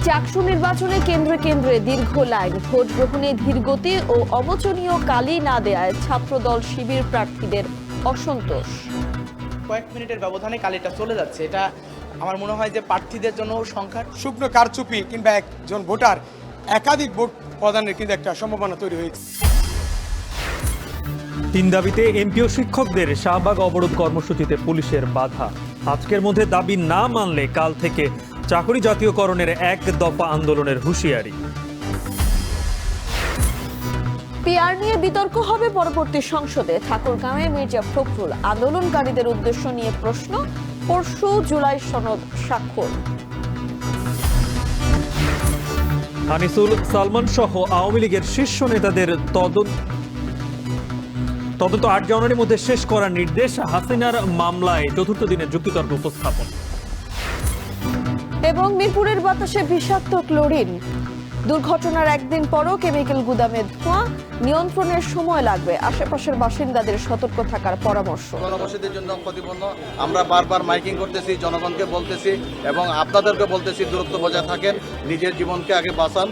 চাকসু নির্বাচনে কেন্দ্রে কেন্দ্রে দীর্ঘ লাইন, ভোট গ্রহণে ধীরগতি ও অবচনীয় কালি না দেয়ায় ছাত্রদল শিবির প্রার্থীদের অসন্তোষ। কয়েক মিনিটের ব্যবধানে কালিটা চলে যাচ্ছে, এটা আমার মনে হয় যে প্রার্থীদের জন্য সংখ্যার শুকনো কারচুপি কিংবা একজন ভোটার একাধিক ভোট প্রদানের কিন্তু একটা সম্ভাবনা তৈরি হয়েছে। 3 দাবিতে এমপি ও শিক্ষকদের শাহবাগ অবরোধ কর্মসূচিতে পুলিশের বাধা। আজকের মধ্যে দাবি না মানলে কাল থেকে চাকরি জাতীয়করণের 1 দফা আন্দোলনের হুঁশিয়ারি। পিআর নিয়ে বিতর্ক হবে পরবর্তী সংসদে। ঠাকুরগাঁওয়ে মির্জা ফখরুল আন্দোলনকারীদের উদ্দেশ্য নিয়ে প্রশ্ন, পরশু জুলাই সনদ স্বাক্ষর। আনিসুল সালমান সহ আওয়ামী লীগের শীর্ষ নেতাদের তদন্ত 8 জানুয়ারির মধ্যে শেষ করার নির্দেশ। হাসিনার মামলায় চতুর্থ দিনের যুক্তিতর্ক উপস্থাপন। এবং মিরপুরের বাতাসে বিষাক্ত ক্লোরিন, দুর্ঘটনার একদিন পরও কেমিক্যাল গুদামে ধোঁয়া, নিয়ন্ত্রণের সময় লাগবে, আশেপাশের বাসিন্দাদের সতর্ক থাকার পরামর্শ। জনবসতির জন্য ক্ষতিপূর্ণ। আমরা বারবার মাইকিং করতেছি, জনগণকে বলতেছি এবং আপনাদেরকে বলতেছি দূরত্ব বজায় থাকেন, নিজের জীবনকে আগে বাঁচান।